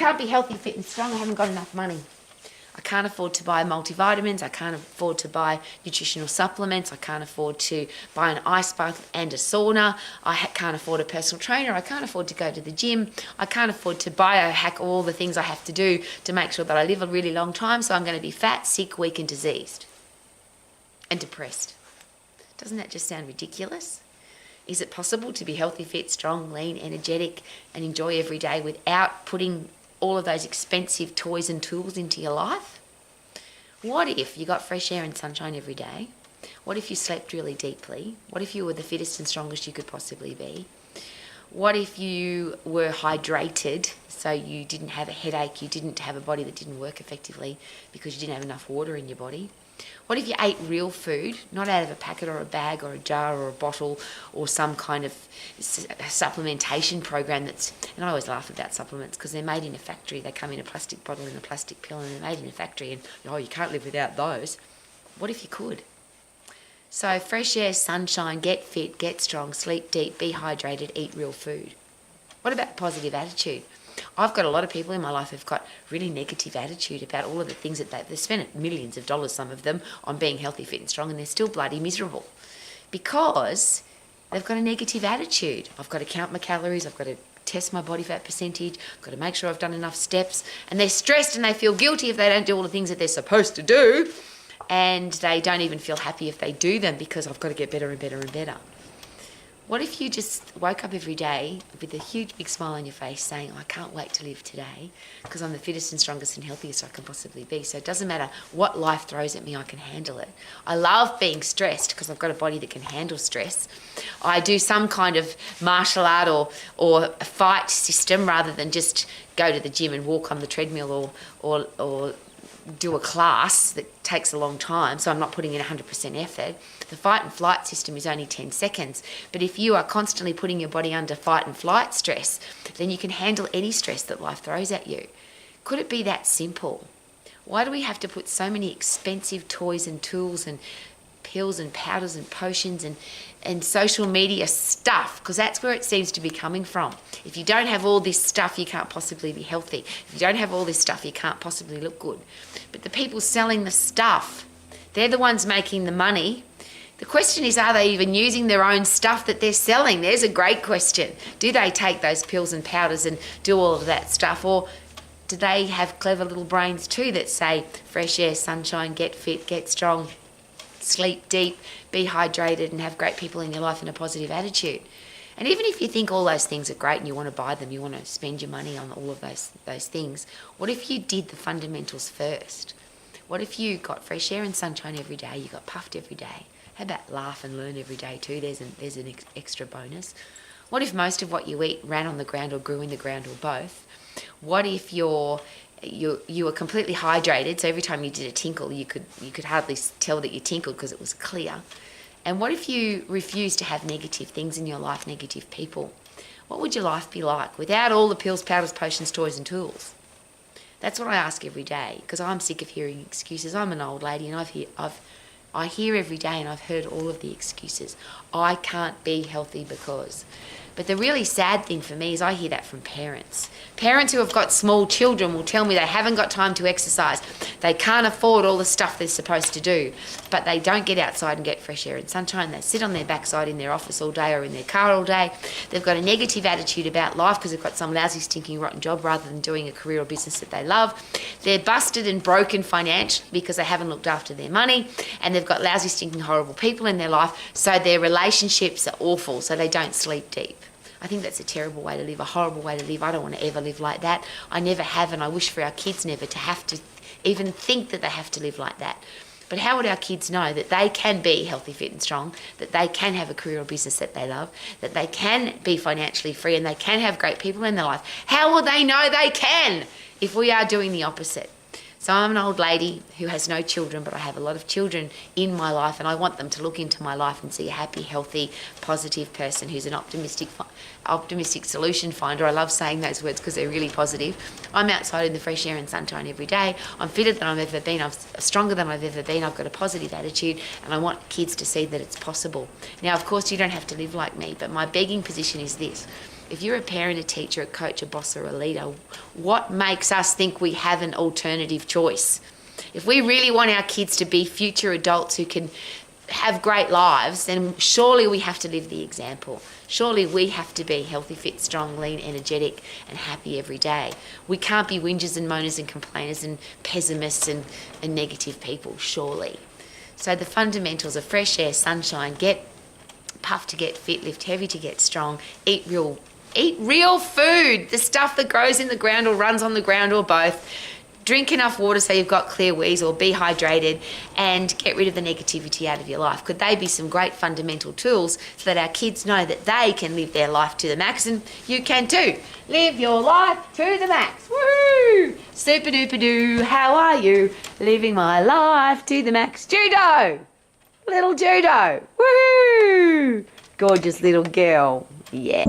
can't be healthy, fit and strong. I haven't got enough money. I can't afford to buy multivitamins. I can't afford to buy nutritional supplements. I can't afford to buy an ice bath and a sauna. I can't afford a personal trainer. I can't afford to go to the gym. I can't afford to biohack all the things I have to do to make sure that I live a really long time. So I'm going to be fat, sick, weak and diseased and depressed. Doesn't that just sound ridiculous? Is it possible to be healthy, fit, strong, lean, energetic and enjoy every day without putting all of those expensive toys and tools into your life? What if you got fresh air and sunshine every day? What if you slept really deeply? What if you were the fittest and strongest you could possibly be? What if you were hydrated so you didn't have a headache, you didn't have a body that didn't work effectively because you didn't have enough water in your body? What if you ate real food, not out of a packet or a bag or a jar or a bottle or some kind of supplementation program that's, and I always laugh about supplements because they're made in a factory. They come in a plastic bottle and a plastic pill and they're made in a factory and, oh, you can't live without those. What if you could? So fresh air, sunshine, get fit, get strong, sleep deep, be hydrated, eat real food. What about positive attitude? I've got a lot of people in my life who've got really negative attitude about all of the things that they've spent millions of dollars, some of them, on being healthy, fit and strong, and they're still bloody miserable because they've got a negative attitude. I've got to count my calories, I've got to test my body fat percentage, I've got to make sure I've done enough steps, and they're stressed and they feel guilty if they don't do all the things that they're supposed to do, and they don't even feel happy if they do them because I've got to get better and better and better. What if you just woke up every day with a huge big smile on your face saying, I can't wait to live today because I'm the fittest and strongest and healthiest I can possibly be. So it doesn't matter what life throws at me, I can handle it. I love being stressed because I've got a body that can handle stress. I do some kind of martial art or a fight system rather than just go to the gym and walk on the treadmill or do a class that takes a long time, so I'm not putting in 100% effort. The fight and flight system is only 10 seconds. But if you are constantly putting your body under fight and flight stress, then you can handle any stress that life throws at you. Could it be that simple? Why do we have to put so many expensive toys and tools and pills and powders and potions and social media stuff? Because that's where it seems to be coming from. If you don't have all this stuff, you can't possibly be healthy. If you don't have all this stuff, you can't possibly look good. But the people selling the stuff, they're the ones making the money. The question is, are they even using their own stuff that they're selling? There's a great question. Do they take those pills and powders and do all of that stuff? Or do they have clever little brains too that say, fresh air, sunshine, get fit, get strong, sleep deep, be hydrated and have great people in your life and a positive attitude? And even if you think all those things are great and you want to buy them, you want to spend your money on all of those things, what if you did the fundamentals first? What if you got fresh air and sunshine every day, you got puffed every day? How about laugh and learn every day too? There's an extra bonus. What if most of what you eat ran on the ground or grew in the ground or both? What if you were completely hydrated, so every time you did a tinkle, you could hardly tell that you tinkled because it was clear? And what if you refused to have negative things in your life, negative people? What would your life be like without all the pills, powders, potions, toys and tools? That's what I ask every day because I'm sick of hearing excuses. I'm an old lady and I hear every day and I've heard all of the excuses. I can't be healthy because. But the really sad thing for me is I hear that from parents. Parents who have got small children will tell me they haven't got time to exercise. They can't afford all the stuff they're supposed to do, but they don't get outside and get fresh air and sunshine. They sit on their backside in their office all day or in their car all day. They've got a negative attitude about life because they've got some lousy, stinking, rotten job rather than doing a career or business that they love. They're busted and broken financially because they haven't looked after their money, and they've got lousy, stinking, horrible people in their life, so their relationships are awful, so they don't sleep deep. I think that's a terrible way to live, a horrible way to live. I don't want to ever live like that. I never have, and I wish for our kids never to have to even think that they have to live like that. But how would our kids know that they can be healthy, fit and strong, that they can have a career or business that they love, that they can be financially free and they can have great people in their life? How will they know they can if we are doing the opposite? So I'm an old lady who has no children, but I have a lot of children in my life, and I want them to look into my life and see a happy, healthy, positive person who's an optimistic solution finder. I love saying those words because they're really positive. I'm outside in the fresh air and sunshine every day. I'm fitter than I've ever been. I'm stronger than I've ever been. I've got a positive attitude, and I want kids to see that it's possible. Now, of course, you don't have to live like me, but my begging position is this. If you're a parent, a teacher, a coach, a boss, or a leader, what makes us think we have an alternative choice? If we really want our kids to be future adults who can have great lives, then surely we have to live the example. Surely we have to be healthy, fit, strong, lean, energetic, and happy every day. We can't be whingers and moaners and complainers and pessimists and negative people, surely. So the fundamentals are fresh air, sunshine, get puff to get fit, lift heavy to get strong, eat real food, the stuff that grows in the ground or runs on the ground or both. Drink enough water so you've got clear wheeze, or be hydrated, and get rid of the negativity out of your life. Could they be some great fundamental tools so that our kids know that they can live their life to the max, and you can too. Live your life to the max. Woo! Super duper doo. How are you? Living my life to the max. Judo! Little Judo. Woo! Gorgeous little girl. Yeah.